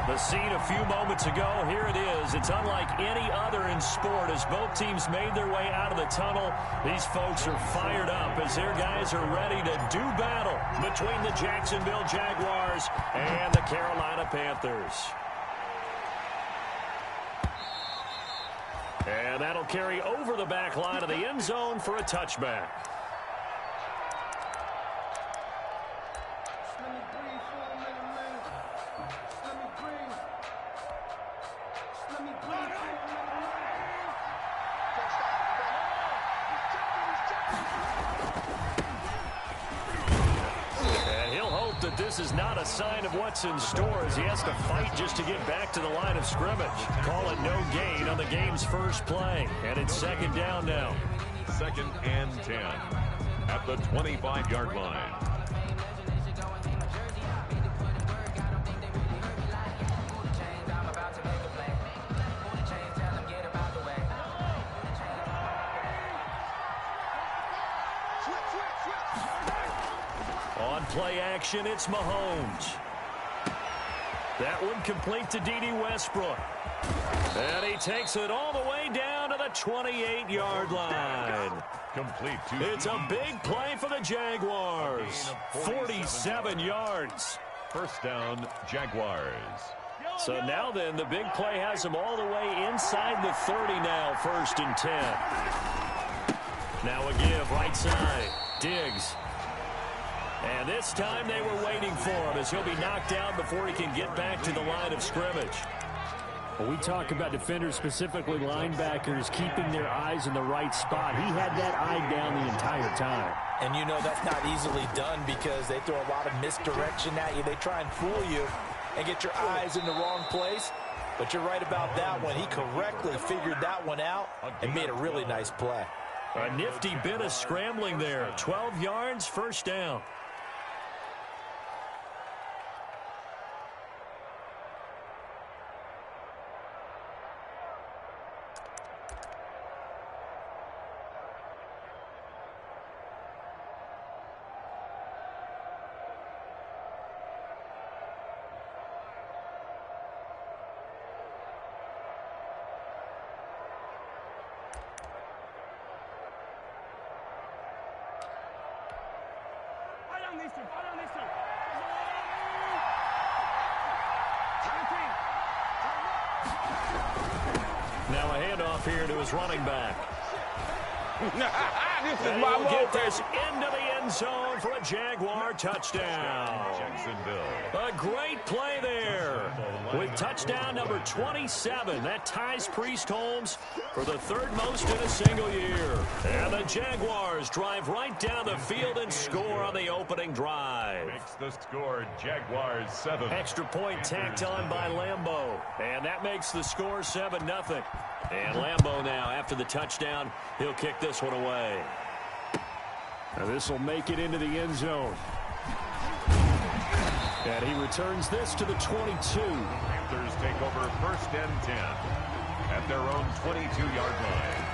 The scene a few moments ago, here it is. It's unlike any other in sport as both teams made their way out of the tunnel. These folks are fired up as their guys are ready to do battle between the Jacksonville Jaguars and the Carolina Panthers. And that'll carry over the back line of the end zone for a touchback. This is not a sign of what's in store as he has to fight just to get back to the line of scrimmage. Call it no gain on the game's first play. And it's second down now. 2nd and 10 at the 25-yard line. On play action, it's Mahomes. That one complete to D.D. Westbrook. And he takes it all the way down to the 28-yard line. Complete to It's a big play for the Jaguars. 47 yards. First down, Jaguars. So now then, the big play has them all the way inside the 30 now, 1st and 10. Now a give, right side. Diggs. And this time they were waiting for him as he'll be knocked down before he can get back to the line of scrimmage. Well, we talk about defenders, specifically linebackers, keeping their eyes in the right spot. He had that eye down the entire time. And you know that's not easily done because they throw a lot of misdirection at you. They try and fool you and get your eyes in the wrong place. But you're right about that one. He correctly figured that one out and made a really nice play. A nifty bit of scrambling there. 12 yards, first down. Now a handoff here to his running back. This is and my he'll get this into the end zone for a Jaguar touchdown. Jacksonville. A great play there with touchdown number 27. That ties Priest Holmes for the 3rd most in a single year. And the Jaguars drive right down the field and score on the opening drive. Makes the score Jaguars 7. Extra point tacked on by Lambeau. And that makes the score 7-0. And Lambeau now, after the touchdown, he'll kick this one away. Now this will make it into the end zone. And he returns this to the 22. Panthers take over 1st and 10 at their own 22-yard line.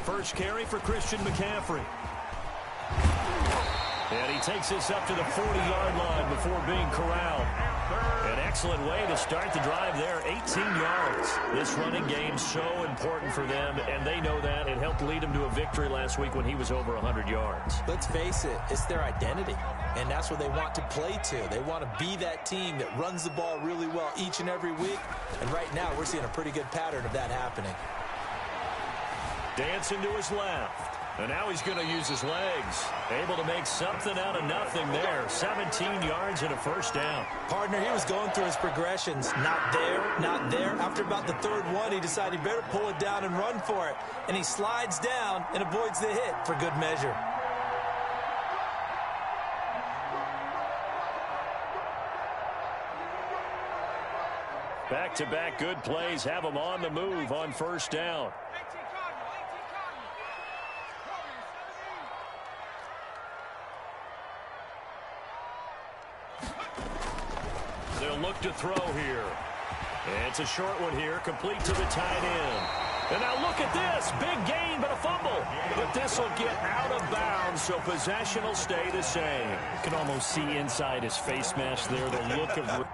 First carry for Christian McCaffrey. And he takes this up to the 40-yard line before being corralled. An excellent way to start the drive there, 18 yards. This running game so important for them, and they know that. It helped lead them to a victory last week when he was over 100 yards. Let's face it, it's their identity, and that's what they want to play to. They want to be that team that runs the ball really well each and every week, and right now we're seeing a pretty good pattern of that happening. Dancing to his left. And now he's going to use his legs. Able to make something out of nothing there. 17 yards and a first down. Partner, he was going through his progressions. Not there, not there. After about the 3rd one, he decided he better pull it down and run for it. And he slides down and avoids the hit for good measure. Back-to-back good plays have them on the move on first down. They'll look to throw here. It's a short one here, complete to the tight end. And now look at this. Big gain, but a fumble. But this will get out of bounds, so possession will stay the same. You can almost see inside his face mask there, the look of...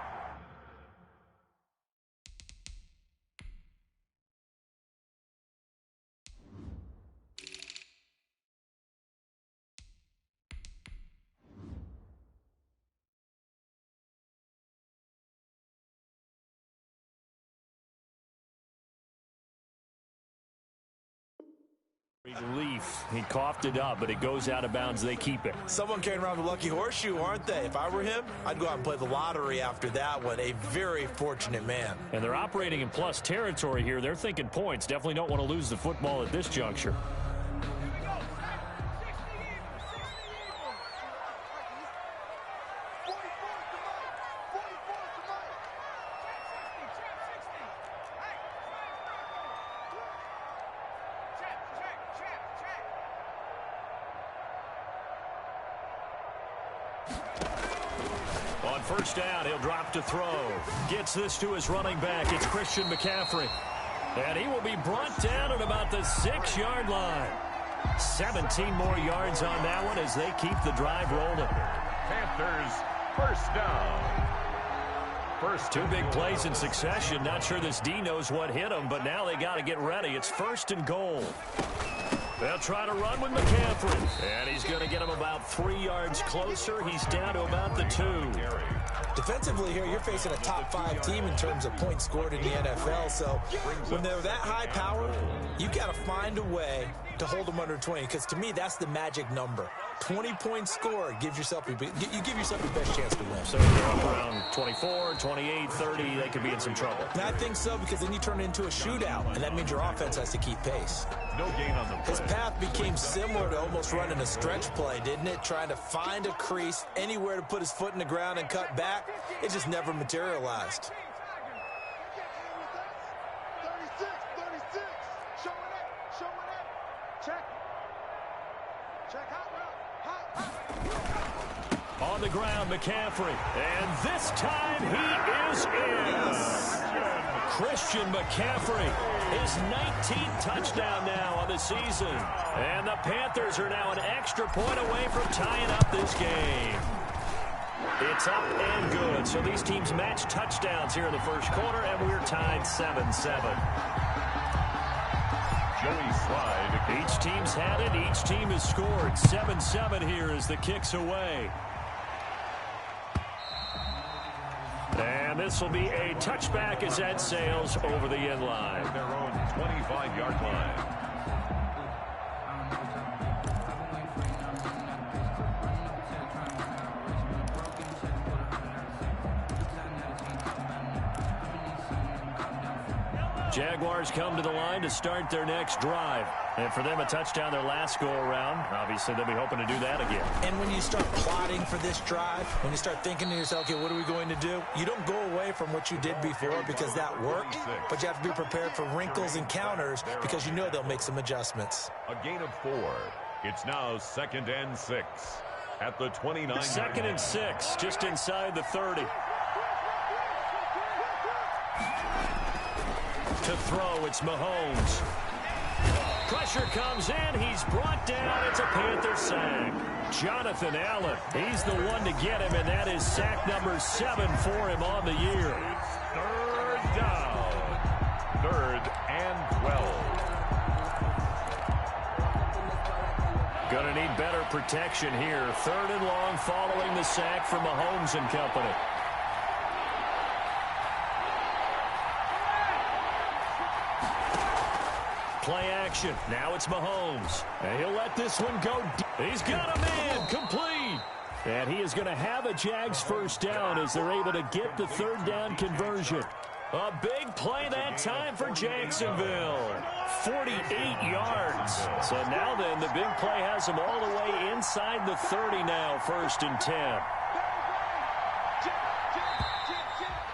relief. He coughed it up, but it goes out of bounds. They keep it. Someone carrying around the lucky horseshoe, aren't they? If I were him, I'd go out and play the lottery after that one. A very fortunate man. And they're operating in plus territory here. They're thinking points. Definitely don't want to lose the football at this juncture. On first down, he'll drop to throw. Gets this to his running back. It's Christian McCaffrey. And he will be brought down at about the 6-yard line. 17 more yards on that one as they keep the drive rolling. Panthers, first down. Two big plays in succession. Not sure this D knows what hit him, but now they got to get ready. It's first and goal. They'll try to run with McCaffrey. And he's going to get him about 3 yards closer. He's down to about the 2. Defensively here, you're facing a top 5 team in terms of points scored in the NFL. So when they're that high powered, you got to find a way to hold them under 20. Because to me, that's the magic number. 20 points scored gives yourself you give yourself the best chance to win. So if they're up around 24, 28, 30, they could be in some trouble. And I think so, because then you turn it into a shootout, and that means your offense has to keep pace. No gain on the play. His path became similar to almost running a stretch play, didn't it? Trying to find a crease, anywhere to put his foot in the ground and cut back. It just never materialized. On the ground, McCaffrey. And this time he is in. Christian McCaffrey, his 19th touchdown now on the season. And the Panthers are now an extra point away from tying up this game. It's up and good. So these teams match touchdowns here in the first quarter, and we're tied 7-7. Joey Slide. Each team's had it. Each team has scored. 7-7 here as the kick's away. And this will be a touchback as that sails over the end line. Their own 25-yard line. Jaguars come to the line to start their next drive. And for them, a touchdown their last go-around. Obviously, they'll be hoping to do that again. And when you start plotting for this drive, when you start thinking to yourself, okay, what are we going to do? You don't go away from what you did before because that worked, but you have to be prepared for wrinkles and counters because you know they'll make some adjustments. A gain of 4. It's now 2nd and 6 at the 29. 2nd and 6, just inside the 30. To throw, it's Mahomes. Pressure comes in. He's brought down. It's a Panther sack. Jonathan Allen, he's the one to get him, and that is sack number 7 for him on the year. Third down. 3rd and 12. Gonna need better protection here. 3rd and long following the sack from Mahomes and company. Play action. Now it's Mahomes. And he'll let this one go deep. He's got him in. Complete. And he is going to have a Jags first down as they're able to get the 3rd down conversion. A big play that time for Jacksonville. 48 yards. So now then, the big play has him all the way inside the 30 now, 1st and 10.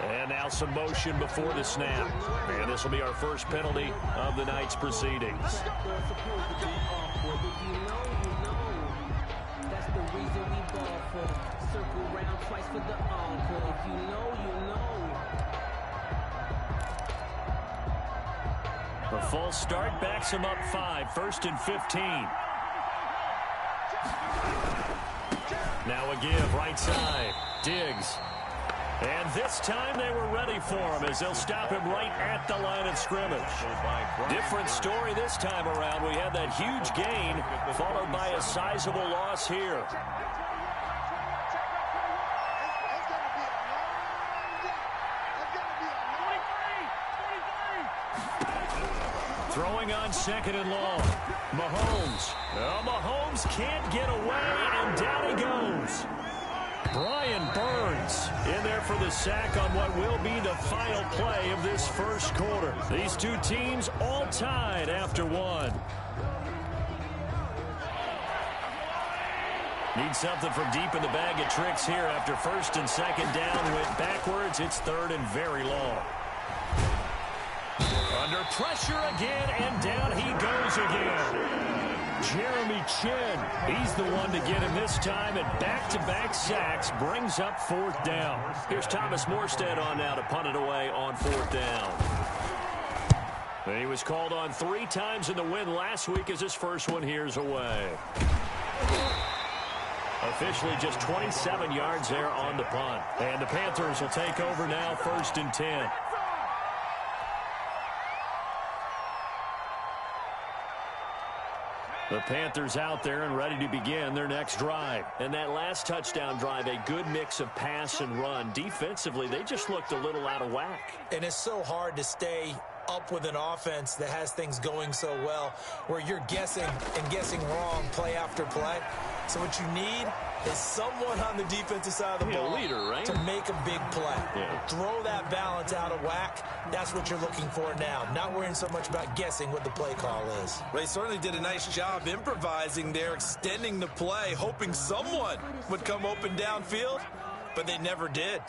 And now some motion before the snap. And this will be our first penalty of the night's proceedings. That's the reason we ball for. Circle round twice for the encore. If you know, you know. A false start backs him up 5, 1st and 15. Now a give, right side. Diggs. And this time they were ready for him as they'll stop him right at the line of scrimmage. Different story this time around. We had that huge gain followed by a sizable loss here. Throwing on 2nd and long. Mahomes. Oh, Mahomes can't get away, and down he goes. Brian Burns in there for the sack on what will be the final play of this first quarter. These two teams all tied after one. Need something from deep in the bag of tricks here after 1st and 2nd down. Went backwards. It's 3rd and very long. Under pressure again, and down he goes again. Jeremy Chin, he's the one to get him this time, and back-to-back sacks brings up 4th down. Here's Thomas Morstead on now to punt it away on 4th down. And he was called on 3 times in the win last week as his first one here's away. Officially just 27 yards there on the punt. And the Panthers will take over now, 1st and 10. The Panthers out there and ready to begin their next drive. And that last touchdown drive, a good mix of pass and run. Defensively, they just looked a little out of whack. And it's so hard to stay up with an offense that has things going so well, where you're guessing and guessing wrong play after play. So what you need is someone on the defensive side of the ball leader, right? to make a big play. Yeah. Throw that balance out of whack. That's what you're looking for now. Not worrying so much about guessing what the play call is. They certainly did a nice job improvising there, extending the play, hoping someone would come open downfield, but they never did.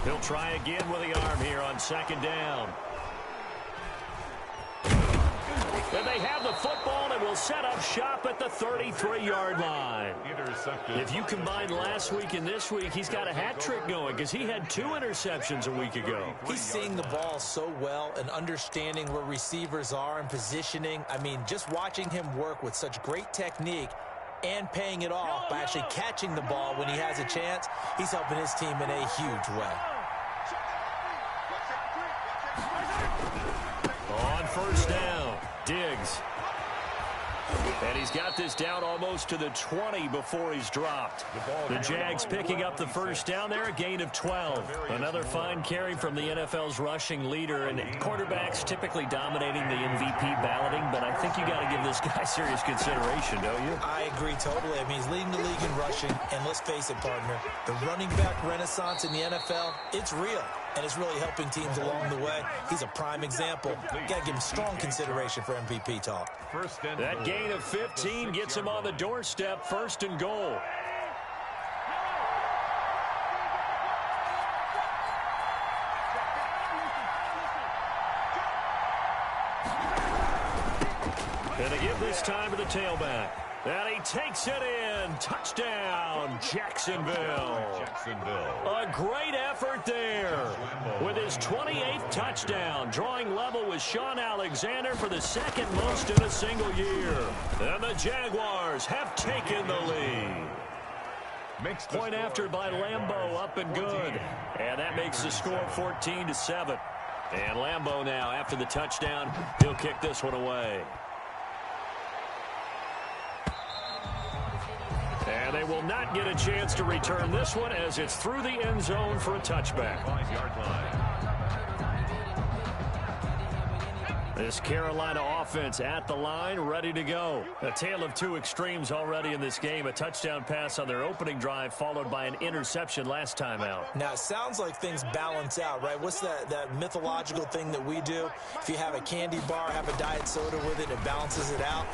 He'll try again with the arm here on 2nd down. And they have the football and will set up shop at the 33-yard line. If you combine last week and this week, he's got a hat trick going because he had 2 interceptions a week ago. He's seeing the ball so well and understanding where receivers are and positioning. I mean, just watching him work with such great technique and paying it off by actually catching the ball when he has a chance, he's helping his team in a huge way. On 1st down, Diggs. And he's got this down almost to the 20 before he's dropped. The Jags picking up the 1st down there, a gain of 12. Another fine carry from the NFL's rushing leader, and quarterbacks typically dominating the MVP balloting, but I think you got to give this guy serious consideration, don't you? I agree totally. I mean, he's leading the league in rushing, and let's face it, partner, the running back renaissance in the NFL, it's real. And it's really helping teams along the way. He's a prime example. Got to give him strong consideration for MVP talk. That gain of 15 gets him on the doorstep, 1st and goal. And they give this time to the tailback. And he takes it in. Touchdown, Jacksonville. A great effort there with his 28th touchdown, drawing level with Sean Alexander for the 2nd most in a single year. And the Jaguars have taken the lead. Point after by Lambeau, up and good. And that makes the score 14-7. And Lambeau now, after the touchdown, he'll kick this one away. And they will not get a chance to return this one as it's through the end zone for a touchback. 5-yard line. This Carolina offense at the line, ready to go. A tale of two extremes already in this game. A touchdown pass on their opening drive, followed by an interception last time out. Now, it sounds like things balance out, right? What's that mythological thing that we do? If you have a candy bar, have a diet soda with it, it balances it out.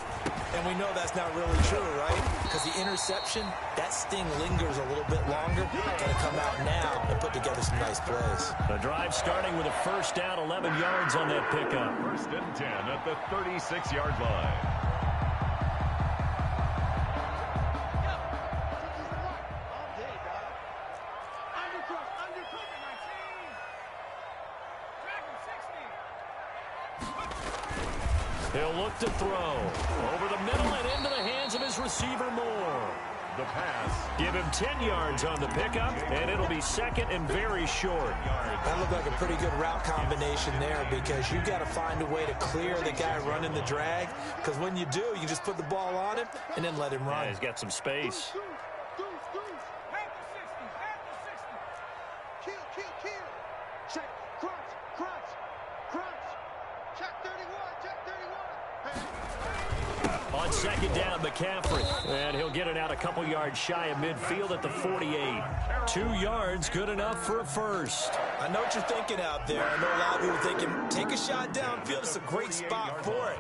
And we know that's not really true, right? Because the interception, that sting lingers a little bit longer. Got to come out now and put together some nice plays. The drive starting with a first down, 11 yards on that pickup. First and 10 at the 36-yard line. He'll look to throw. Over the middle and into the hands of his receiver, Moore. The pass. Give him 10 yards on the pickup, and it'll be second and very short. That looked like a pretty good route combination there because you got to find a way to clear the guy running the drag. Because when you do, you just put the ball on him and then let him run. Yeah, he's got some space. On second down, McCaffrey. And he'll get it out a couple yards shy of midfield at the 48. 2 yards, good enough for a first. I know what you're thinking out there. I know a lot of people thinking, take a shot downfield. It's a great spot for it.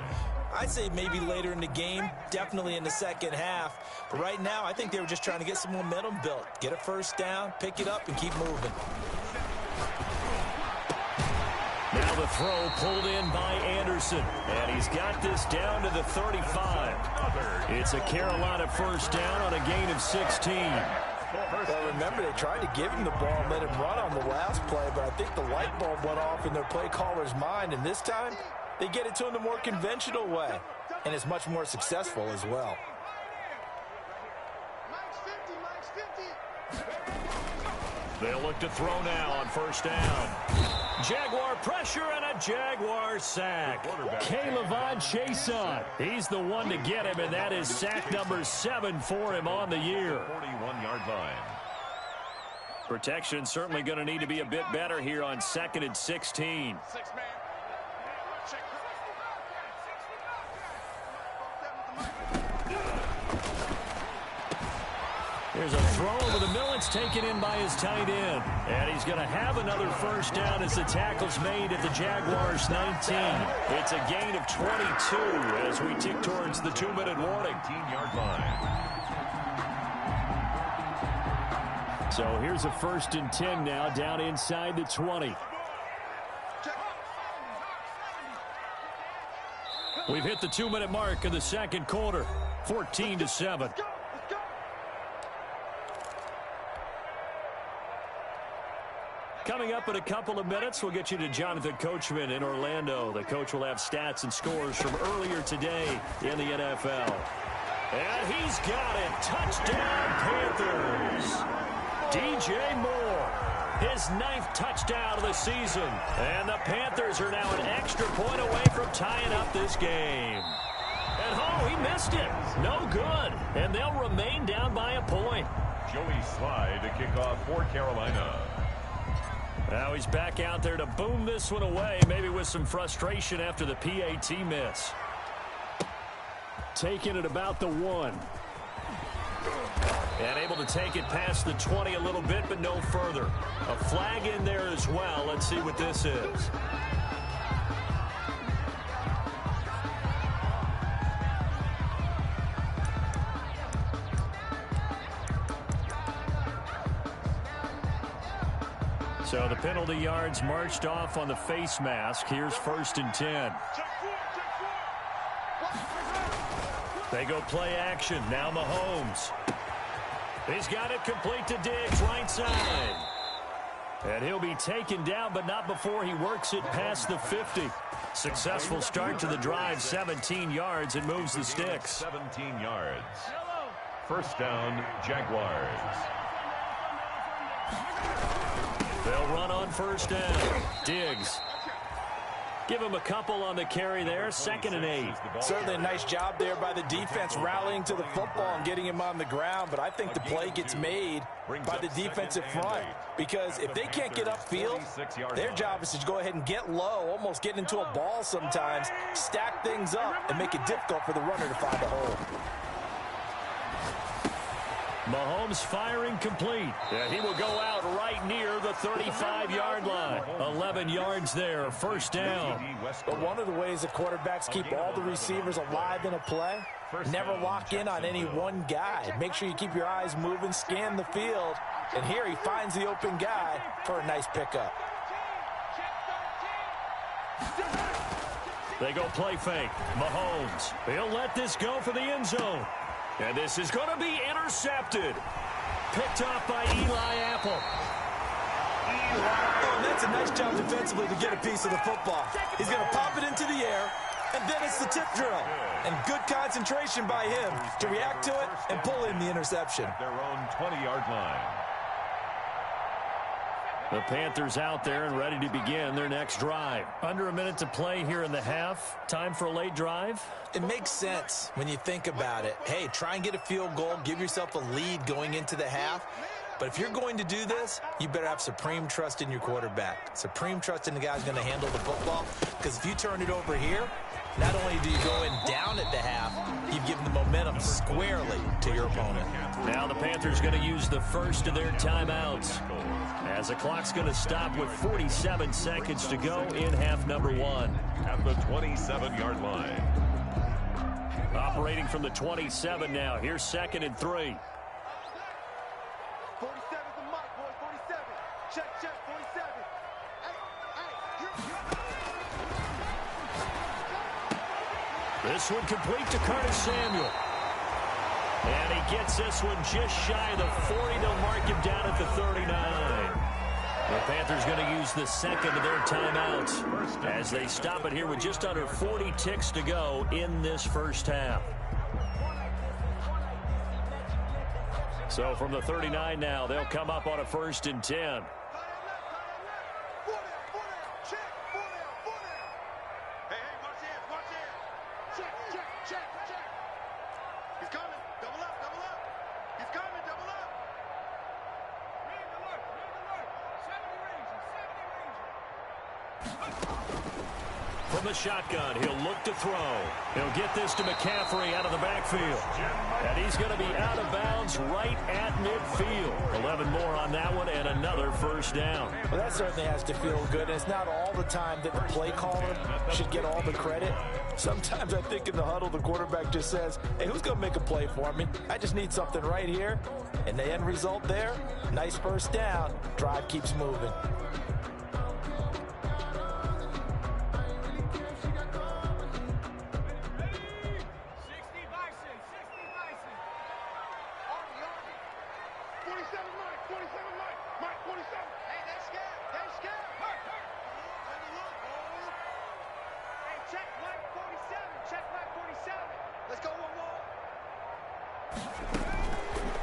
I'd say maybe later in the game, definitely in the second half. But right now, I think they were just trying to get some momentum built. Get a first down, pick it up, and keep moving. Now the throw pulled in by Anderson. And he's got this down to the 35. It's a Carolina first down on a gain of 16. Well, remember, they tried to give him the ball and let him run on the last play, but I think the light bulb went off in their play caller's mind, and this time, they get it to him the more conventional way, and it's much more successful as well. They'll look to throw now on first down. Jaguar pressure and a Jaguar sack. K'Lavon Chaisson. He's the one to get him, and that is sack number 7 for him on the year. 41-yard line. Protection certainly going to need to be a bit better here on 2nd and 16. There's a throw over the middle. It's taken in by his tight end. And he's going to have another first down as the tackle's made at the Jaguars' 19. It's a gain of 22 as we tick towards the 2-minute warning. 18-yard line. So here's a 1st and 10 now down inside the 20. We've hit the 2-minute mark of the second quarter. 14-7. Coming up in a couple of minutes, we'll get you to Jonathan Coachman in Orlando. The coach will have stats and scores from earlier today in the NFL. And he's got it. Touchdown, Panthers. DJ Moore, his 9th touchdown of the season. And the Panthers are now an extra point away from tying up this game. And oh, he missed it. No good. And they'll remain down by a point. Joey Slye to kick off for Carolina. Now he's back out there to boom this one away, maybe with some frustration after the PAT miss. Taking it about the 1. And able to take it past the 20 a little bit, but no further. A flag in there as well. Let's see what this is. So the penalty yards marched off on the face mask. Here's 1st and 10. They go play action. Now Mahomes. He's got it complete to Diggs, right side. And he'll be taken down, but not before he works it past the 50. Successful start to the drive, 17 yards, and moves the sticks. 17 yards. First down, Jaguars. They'll run on first down. Diggs. Give him a couple on the carry there, 2nd and 8. Certainly a nice job there by the defense rallying to the football and getting him on the ground, but I think the play gets made by the defensive front because if they can't get upfield, their job is to go ahead and get low, almost get into a ball sometimes, stack things up, and make it difficult for the runner to find a hole. Mahomes firing complete. Yeah, he will go out right near the 35-yard line. 11 yards there, 1st down. But one of the ways the quarterbacks keep all the receivers alive in a play, never lock in on any one guy. Make sure you keep your eyes moving, scan the field, and here he finds the open guy for a nice pickup. They go play fake. Mahomes, he'll let this go for the end zone. And this is going to be intercepted. Picked off by Eli Apple. Oh, that's a nice job defensively to get a piece of the football. He's going to pop it into the air, and then it's the tip drill. And good concentration by him to react to it and pull in the interception. Their own 20-yard line. The Panthers out there and ready to begin their next drive. Under a minute to play here in the half. Time for a late drive. It makes sense when you think about it. Hey, try and get a field goal. Give yourself a lead going into the half. But if you're going to do this, you better have supreme trust in your quarterback. Supreme trust in the guy who's going to handle the football. Because if you turn it over here, not only do you go in down at the half, you've given the momentum squarely to your opponent. Now the Panthers going to use the first of their timeouts, as the clock's going to stop with 47 seconds to go in half number 1. At the 27-yard line. Operating from the 27 now. Here's 2nd and 3. 47's the mark, boys. 47. Check, 47. This one complete to Curtis Samuel. And he gets this one just shy of the 40. They'll mark him down at the 39. The Panthers going to use the 2nd of their timeouts as they stop it here with just under 40 ticks to go in this first half. So from the 39 now, they'll come up on a 1st and 10. From the shotgun, he'll look to throw. He'll get this to McCaffrey out of the backfield. And he's going to be out of bounds right at midfield. 11 more on that one and another 1st down. Well, that certainly has to feel good. And it's not all the time that the play caller should get all the credit. Sometimes I think in the huddle, the quarterback just says, hey, who's going to make a play for me? I just need something right here. And the end result there, nice 1st down. Drive keeps moving.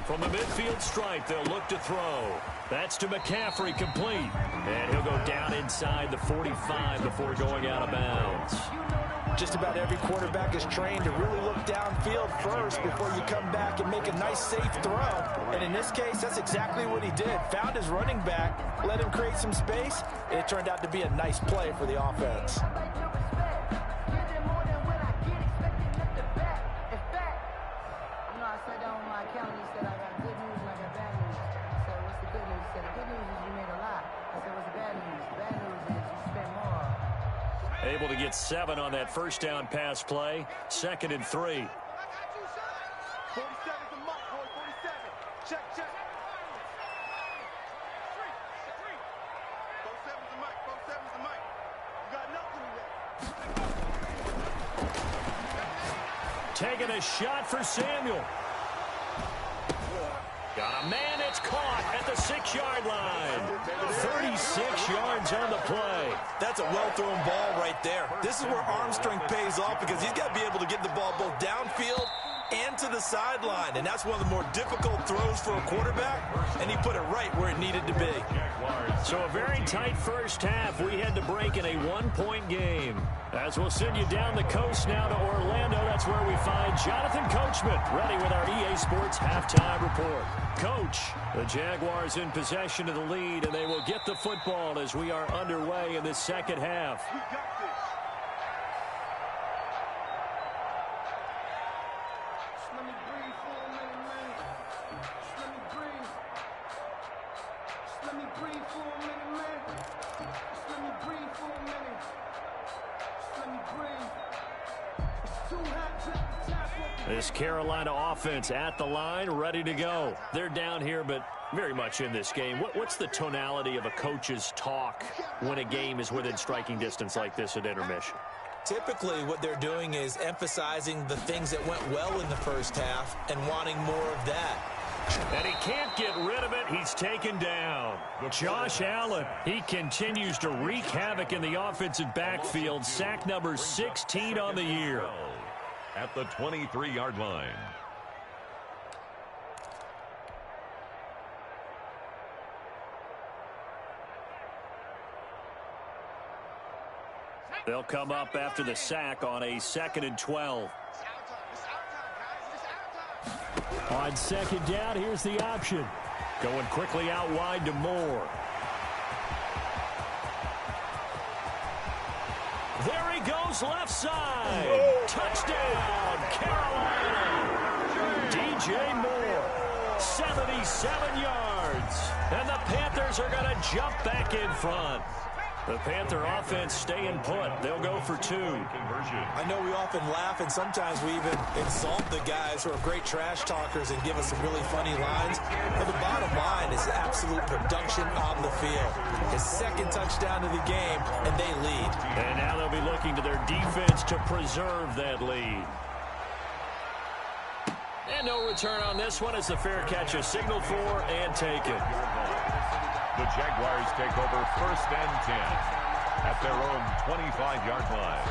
From the midfield stripe, they'll look to throw. That's to McCaffrey, complete. And he'll go down inside the 45 before going out of bounds. Just about every quarterback is trained to really look downfield first before you come back and make a nice, safe throw. And in this case, that's exactly what he did. Found his running back, let him create some space, and it turned out to be a nice play for the offense. Able to get 7 on that 1st down pass play. 2nd and 3. 47's the mark, boy. 47. Check. 47's the mic. 47's the mic. You got nothing there. Taking a shot for Samuel. Got a man, it's caught at the 6-yard line. 36 yards on the play. That's a well-thrown ball right there. This is where arm strength pays off because he's got to be able to get the ball both downfield and to to the sideline, and that's one of the more difficult throws for a quarterback, and he put it right where it needed to be. So a very tight first half. We had to break in a one-point game. As we'll send you down the coast now to Orlando, that's where we find Jonathan Coachman, ready with our EA Sports halftime report. Coach, the Jaguars in possession of the lead, and they will get the football as we are underway in this second half. We got this. Just let me breathe for a minute, man. Just let me breathe. Just let me breathe for a minute, man. Just let me breathe for a minute. Just let me breathe. It's too hot to the top of the This Carolina offense at the line, ready to go. They're down here, but very much in this game. What's the tonality of a coach's talk when a game is within striking distance like this at intermission? Typically, what they're doing is emphasizing the things that went well in the first half and wanting more of that. And he can't get rid of it. He's taken down. Josh Allen, he continues to wreak havoc in the offensive backfield. Sack number 16 on the year. At the 23-yard line. They'll come up after the sack on a 2nd and 12. On second down, here's the option. Going quickly out wide to Moore. There he goes, left side. Touchdown, Carolina. DJ Moore, 77 yards. And the Panthers are going to jump back in front. The Panther offense staying put. They'll go for 2. I know we often laugh, and sometimes we even insult the guys who are great trash talkers and give us some really funny lines. But the bottom line is absolute production on the field. His 2nd touchdown of the game, and they lead. And now they'll be looking to their defense to preserve that lead. And no return on this one as the fair catch is signaled for and taken. The Jaguars take over 1st and 10 at their own 25-yard line.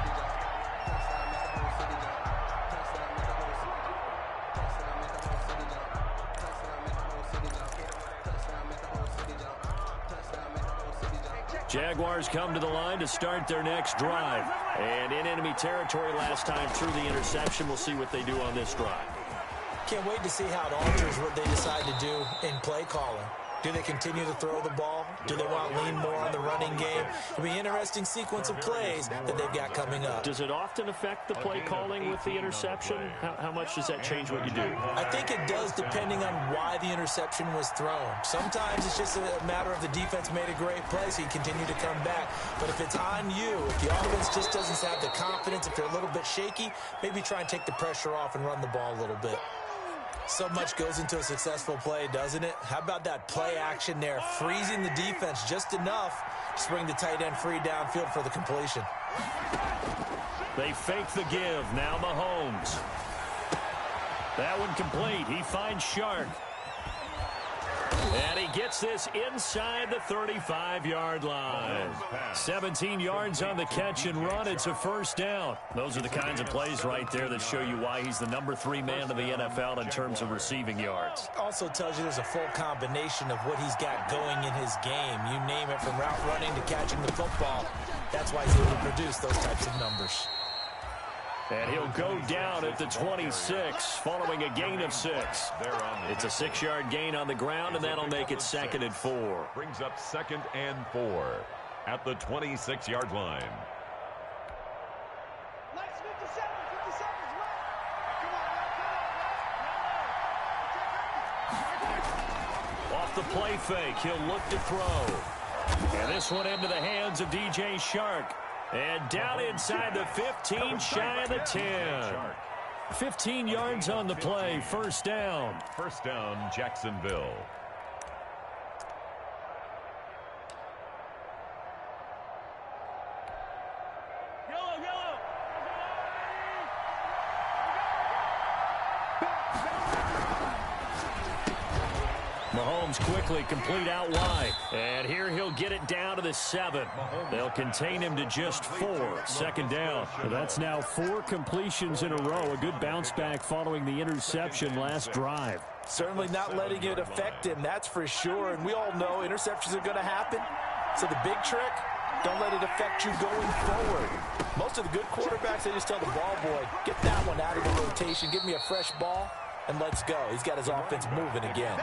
Jaguars come to the line to start their next drive. And in enemy territory last time through the interception. We'll see what they do on this drive. Can't wait to see how it alters what they decide to do in play calling. Do they continue to throw the ball? Do they want to lean more on the running game? It'll be an interesting sequence of plays that they've got coming up. Does it often affect the play calling with the interception? How much does that change what you do? I think it does depending on why the interception was thrown. Sometimes it's just a matter of the defense made a great play, so you continue to come back. But if it's on you, if the offense just doesn't have the confidence, if they're a little bit shaky, maybe try and take the pressure off and run the ball a little bit. So much goes into a successful play, doesn't it? How about that play action there, freezing the defense just enough to bring the tight end free downfield for the completion. They fake the give. Now Mahomes. That one complete. He finds Shark. And he gets this inside the 35-yard line. 17 yards on the catch and run. It's a first down. Those are the kinds of plays right there that show you why he's the number 3 man in the NFL in terms of receiving yards. Also tells you there's a full combination of what he's got going in his game. You name it, from route running to catching the football. That's why he's able to produce those types of numbers. And he'll go down at the 26 following a gain of 6. It's a 6-yard gain on the ground, and that'll make it 2nd and 4. Brings up 2nd and 4 at the 26-yard line. Let's 57 seconds left. Come on, Off the play fake, he'll look to throw. And this one into the hands of DJ Shark. And down inside the 15, shy of the 10. 15 yards on the play, first down. First down, Jacksonville. Mahomes quickly complete out wide. And here he'll get it down to the 7. They'll contain him to just 4. Second down. Well, that's now 4 completions in a row. A good bounce back following the interception last drive. Certainly not letting it affect him, that's for sure. And we all know interceptions are going to happen. So the big trick, don't let it affect you going forward. Most of the good quarterbacks, they just tell the ball boy, get that one out of the rotation, give me a fresh ball, and let's go. He's got his offense moving again.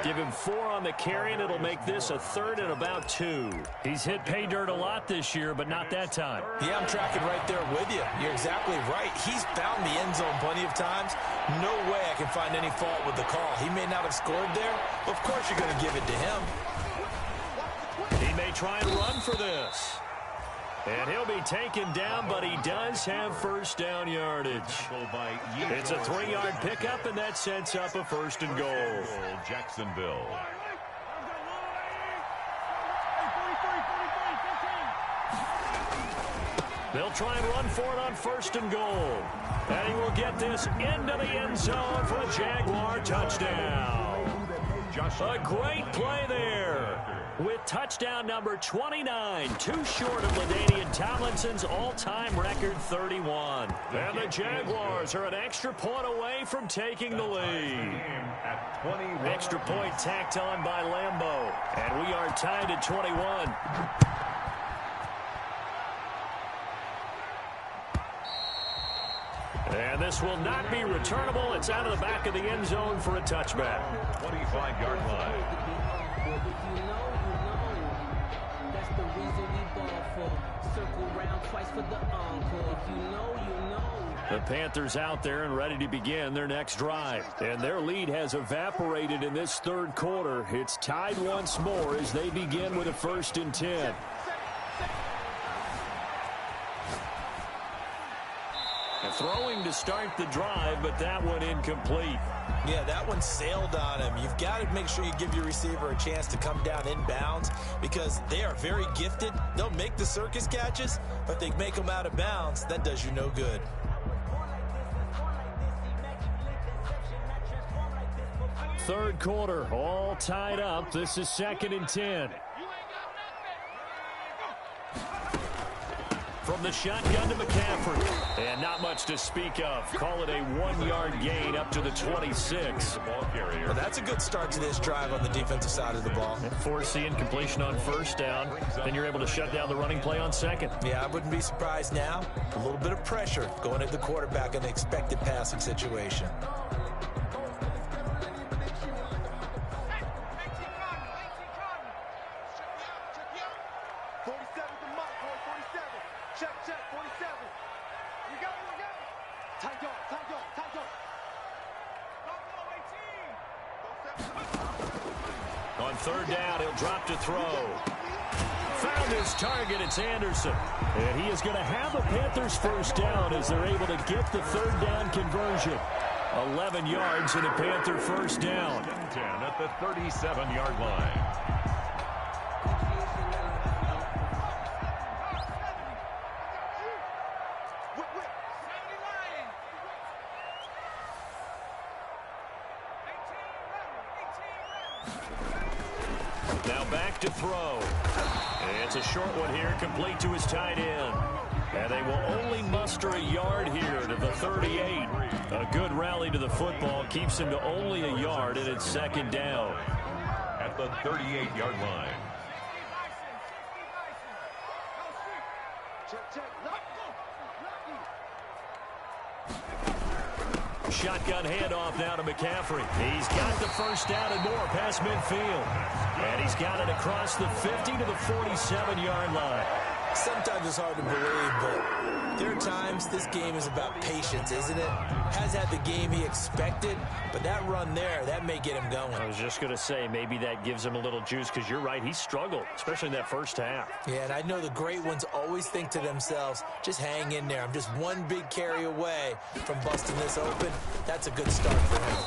Give him 4 on the carry, and it'll make this a 3rd and about 2. He's hit pay dirt a lot this year, but not that time. Yeah, I'm tracking right there with you. You're exactly right. He's found the end zone plenty of times. No way I can find any fault with the call. He may not have scored there, but of course you're going to give it to him. He may try and run for this. And he'll be taken down, but he does have first down yardage. It's a 3-yard pickup, and that sets up a 1st and goal. Jacksonville. They'll try and run for it on 1st and goal. And he will get this into the end zone for a Jaguar touchdown. A great play there. With touchdown number 29, too short of LaDainian Tomlinson's all-time record 31. And the Jaguars are an extra point away from taking the lead. Extra point tacked on by Lambeau. And we are tied at 21. And this will not be returnable. It's out of the back of the end zone for a touchback. 25-yard line. That's the reason we ball for. Circle round twice for the encore. If you know, you know. The Panthers out there and ready to begin their next drive. And their lead has evaporated in this 3rd quarter. It's tied once more as they begin with a 1st and 10. Throwing to start the drive, but that one incomplete. Yeah, that one sailed on him. You've got to make sure you give your receiver a chance to come down inbounds because they are very gifted. They'll make the circus catches, but they make them out of bounds. That does you no good. 3rd quarter, all tied up. This is 2nd and 10. From the shotgun to McCaffrey. And not much to speak of. Call it a 1-yard gain up to the 26. Well, that's a good start to this drive on the defensive side of the ball. Forcing completion on 1st down. Then you're able to shut down the running play on 2nd. Yeah, I wouldn't be surprised now. A little bit of pressure going at the quarterback in the expected passing situation. On 3rd down, he'll drop to throw. Found his target, it's Anderson. And he is going to have the Panthers' 1st down as they're able to get the 3rd down conversion. 11 yards and a Panther 1st down. 10 at the 37-yard line. Now back to throw. It's a short one here, complete to his tight end. And they will only muster a yard here to the 38. A good rally to the football keeps him to only a yard, and it's 2nd down. At the 38-yard line. Shotgun handoff now to McCaffrey. He's got the 1st down and more past midfield. And he's got it across the 50 to the 47-yard line. Sometimes it's hard to believe, but there are times this game is about patience, isn't it? Has had the game he expected, but that run there, that may get him going. I was just going to say, maybe that gives him a little juice, because you're right, he struggled, especially in that 1st half. Yeah, and I know the great ones always think to themselves, just hang in there. I'm just one big carry away from busting this open. That's a good start for him.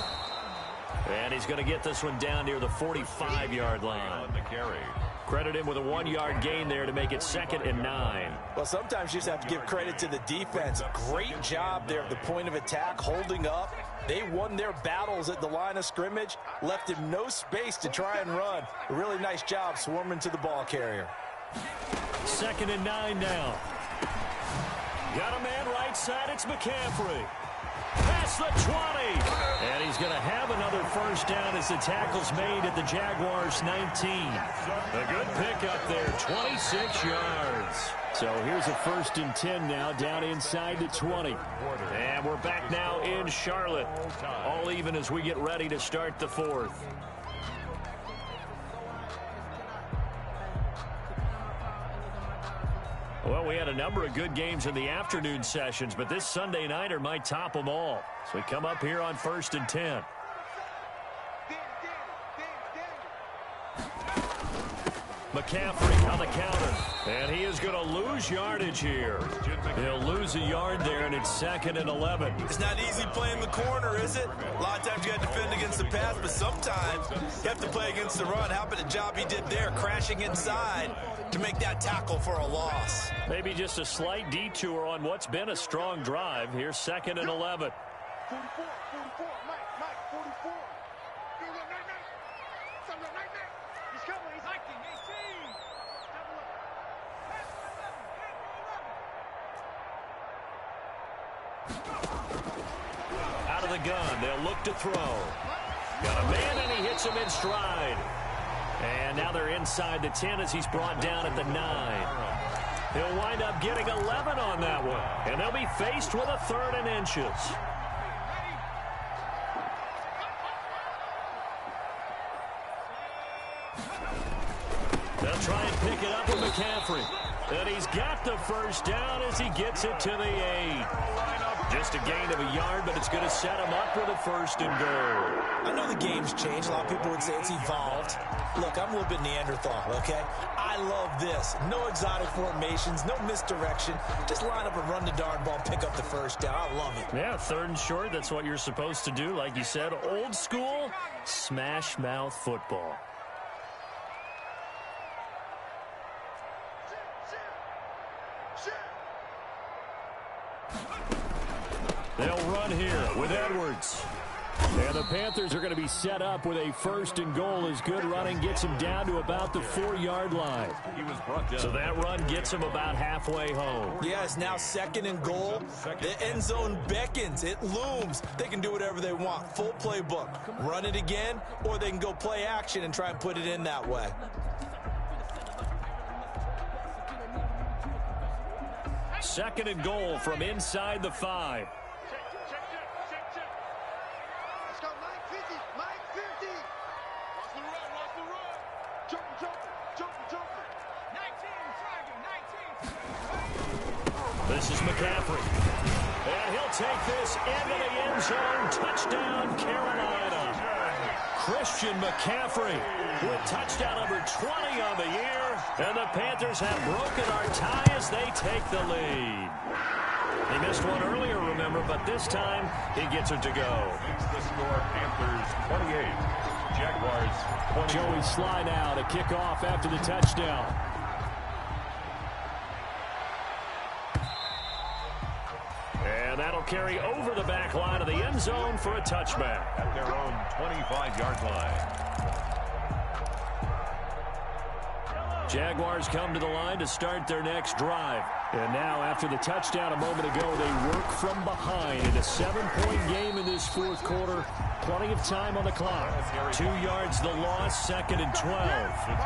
And he's going to get this one down near the 45-yard line. On the carry. Credit him with a 1-yard gain there to make it 2nd and 9. Well, sometimes you just have to give credit to the defense. Great job there at the point of attack, holding up, They won their battles at the line of scrimmage, left him no space to try and run. A really nice job swarming to the ball carrier. 2nd and 9 now. Got a man right side. It's McCaffrey. Past the 20. And he's going to have another first down as the tackle's made at the Jaguars' 19. A good pickup there, 26 yards. So here's a 1st and 10 now, down inside the 20. And we're back now in Charlotte. All even as we get ready to start the 4th. Well, we had a number of good games in the afternoon sessions, but this Sunday nighter might top them all. So we come up here on 1st and 10. McCaffrey on the counter. And he is going to lose yardage here. He'll lose a yard there, and it's 2nd and 11. It's not easy playing the corner, is it? A lot of times you got to defend against the pass, but sometimes you have to play against the run. How about the job he did there, crashing inside to make that tackle for a loss? Maybe just a slight detour on what's been a strong drive. Here's 2nd and 11. 44, Mike, 44. He's coming, he's acting, 18. Out of the gun, they'll look to throw. Got a man, and he hits him in stride. And now they're inside the 10 as he's brought down at the 9. He'll wind up getting 11 on that one. And they'll be faced with a 3rd and inches. They'll try and pick it up with McCaffrey. And he's got the first down as he gets it to the 8. Just a gain of a yard, but it's going to set him up with a 1st and goal. I know the game's changed. A lot of people would say it's evolved. Look, I'm a little bit Neanderthal, okay? I love this. No exotic formations, no misdirection. Just line up and run the darn ball, pick up the first down. I love it. Yeah, 3rd and short, that's what you're supposed to do. Like you said, old school, smash mouth football. They'll run here with Edwards. And the Panthers are going to be set up with a 1st and goal as good running gets him down to about the 4-yard line. So that run gets him about halfway home. Yeah, it's now 2nd and goal. The end zone beckons. It looms. They can do whatever they want. Full playbook. Run it again, or they can go play action and try and put it in that way. Second and goal from inside the 5. Let's go, Mike 50, Mike 50. Watch the run. Jumping. 19, This is McCaffrey. And he'll take this into the end zone. Touchdown, Carolina. Christian McCaffrey with touchdown number 20 on the year. And the Panthers have broken our tie as they take the lead. He missed one earlier, remember, but this time he gets it to go. The score, Panthers 28, Jaguars 20. Joey Sly now to kick off after the touchdown. And that'll carry over the back line of the end zone for a touchback. At their own 25-yard line. Jaguars come to the line to start their next drive. And now, after the touchdown a moment ago, they work from behind in a 7-point game in this 4th quarter. Plenty of time on the clock. 2 yards the loss, 2nd and 12.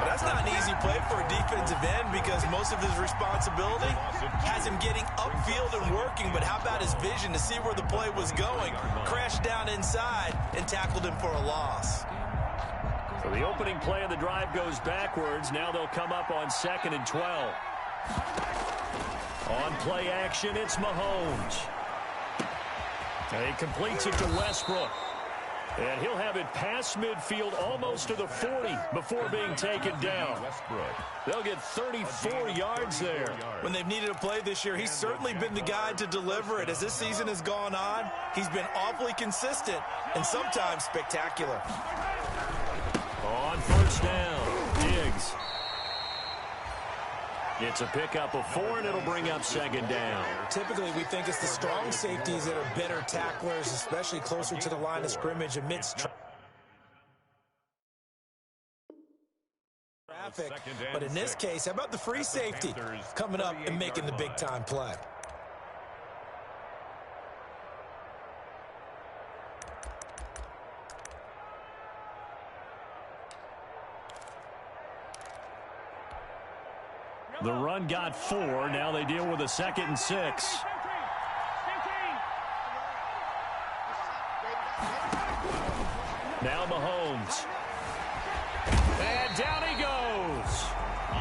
That's not an easy play for a defensive end because most of his responsibility has him getting upfield and working. But how about his vision to see where the play was going? Crashed down inside and tackled him for a loss. So the opening play of the drive goes backwards. Now they'll come up on 2nd and 12. On play action, it's Mahomes. And he completes it to Westbrook. And he'll have it past midfield almost to the 40 before being taken down. They'll get 34 yards there. When they've needed a play this year, he's certainly been the guy to deliver it. As this season has gone on, he's been awfully consistent and sometimes spectacular. On 1st down, Diggs. It's a pickup of 4, and it'll bring up second down. Typically, we think it's the strong safeties that are better tacklers, especially closer to the line of scrimmage amidst traffic. But in this case, how about the free safety coming up and making the big-time play? The run got 4. Now they deal with a 2nd and 6. Now Mahomes. And down he goes.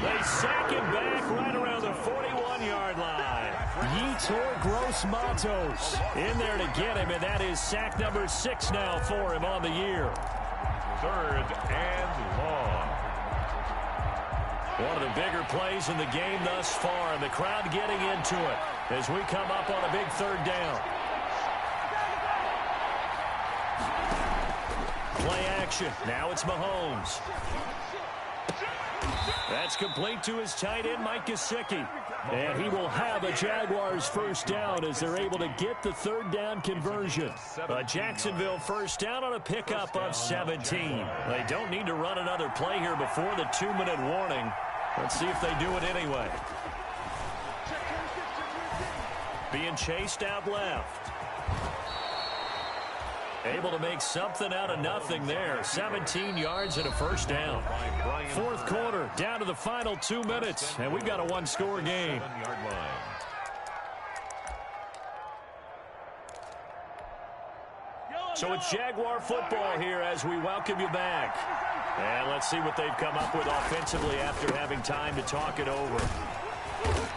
They sack him back right around the 41-yard line. Yetur Gross-Matos in there to get him, and that is sack number 6 now for him on the year. 3rd and long. One of the bigger plays in the game thus far, and the crowd getting into it as we come up on a big 3rd down. Play action. Now it's Mahomes. That's complete to his tight end, Mike Gesicki. And he will have a Jaguars first down as they're able to get the 3rd down conversion. A Jacksonville first down on a pickup of 17. They don't need to run another play here before the 2-minute warning. Let's see if they do it anyway. Being chased out left. Able to make something out of nothing there. 17 yards and a first down. 4th quarter, down to the final 2 minutes, and we've got a 1-score game. So it's Jaguar football here as we welcome you back. And let's see what they've come up with offensively after having time to talk it over.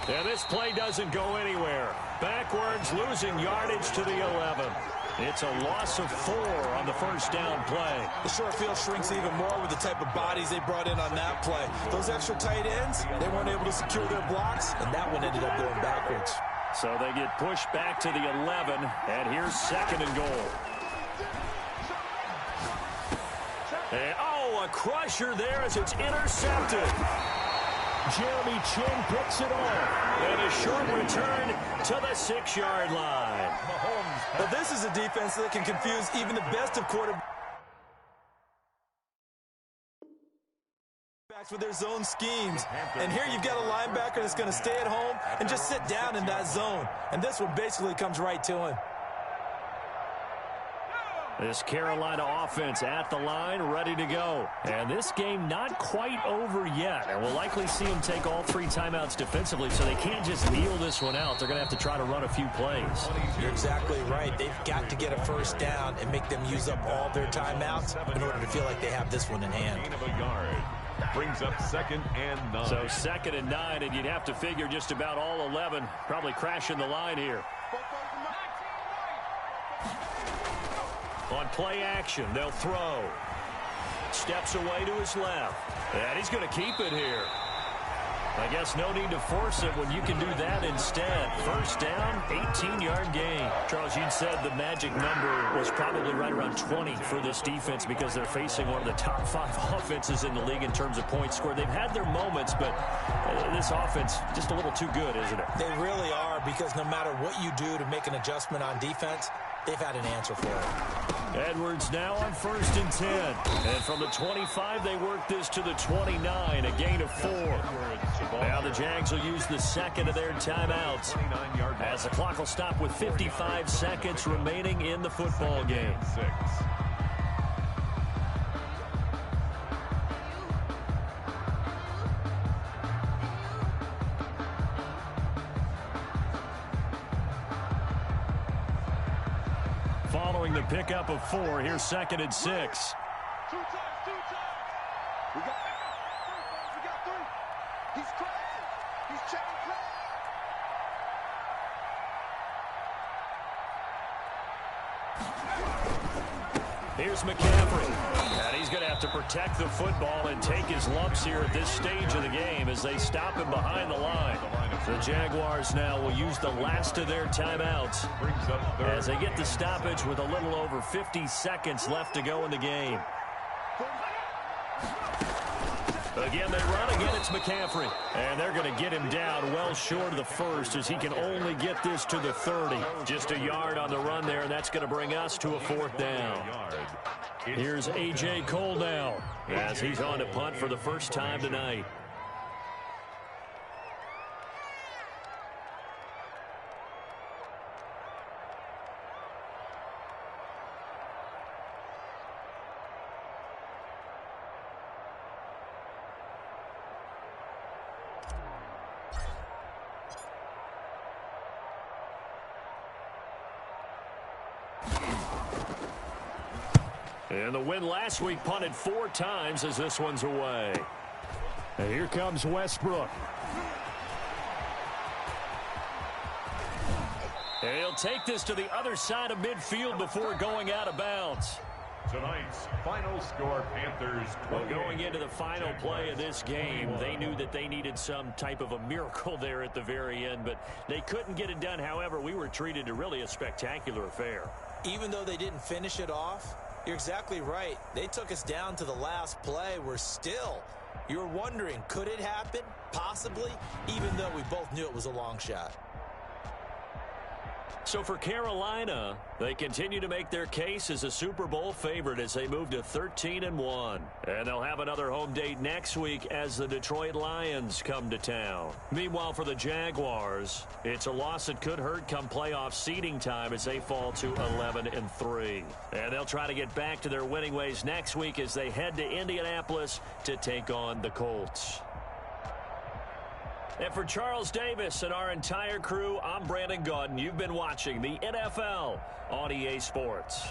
And this play doesn't go anywhere. Backwards, losing yardage to the 11. It's a loss of 4 on the first down play. The short field shrinks even more with the type of bodies they brought in on that play. Those extra tight ends, they weren't able to secure their blocks, and that one ended up going backwards. So they get pushed back to the 11, and here's 2nd and goal. And, a crusher there as it's intercepted. Jeremy Chin picks it off. And a short return to the 6-yard line. Well, this is a defense that can confuse even the best of quarterbacks with their zone schemes. And here you've got a linebacker that's going to stay at home and just sit down in that zone. And this one basically comes right to him. This Carolina offense at the line, ready to go. And this game not quite over yet. And we'll likely see them take all 3 timeouts defensively, so they can't just kneel this one out. They're going to have to try to run a few plays. You're exactly right. They've got to get a first down and make them use up all their timeouts in order to feel like they have this one in hand. Gain of a yard. Brings up 2nd and 9. So 2nd and 9, and you'd have to figure just about all 11 probably crashing the line here. On play action, they'll throw. Steps away to his left. And he's going to keep it here. I guess no need to force it when you can do that instead. First down, 18-yard gain. Charles, you'd said the magic number was probably right around 20 for this defense because they're facing one of the top 5 offenses in the league in terms of points scored. They've had their moments, but this offense just a little too good, isn't it? They really are, because no matter what you do to make an adjustment on defense, they've had an answer for it. Edwards now on 1st and 10. And from the 25, they work this to the 29, a gain of 4. Now the Jags will use the 2nd of their timeouts as the clock will stop with 55 seconds remaining in the football game. Following the pickup of 4, here's 2nd and 6. Two times. We got 3. He's crashing. He's checking crash. Here's McCaffrey. And he's going to have to protect the football and take his lumps here at this stage of the game as they stop him behind the line. The Jaguars now will use the last of their timeouts as they get the stoppage with a little over 50 seconds left to go in the game. Again, they run. Again, it's McCaffrey. And they're going to get him down well short of the first as he can only get this to the 30. Just a yard on the run there, and that's going to bring us to a 4th down. Here's A.J. Cole now as he's on to punt for the first time tonight. And the win last week punted 4 times as this one's away. And here comes Westbrook. And he'll take this to the other side of midfield before going out of bounds. Tonight's final score, Panthers 28. Well, going into the final play of this game, they knew that they needed some type of a miracle there at the very end, but they couldn't get it done. However, we were treated to really a spectacular affair. Even though they didn't finish it off, you're exactly right. They took us down to the last play. You're wondering, could it happen? Possibly, even though we both knew it was a long shot. So for Carolina, they continue to make their case as a Super Bowl favorite as they move to 13-1. And they'll have another home date next week as the Detroit Lions come to town. Meanwhile, for the Jaguars, it's a loss that could hurt come playoff seeding time as they fall to 11-3. And they'll try to get back to their winning ways next week as they head to Indianapolis to take on the Colts. And for Charles Davis and our entire crew, I'm Brandon Gaudin. You've been watching the NFL on EA Sports.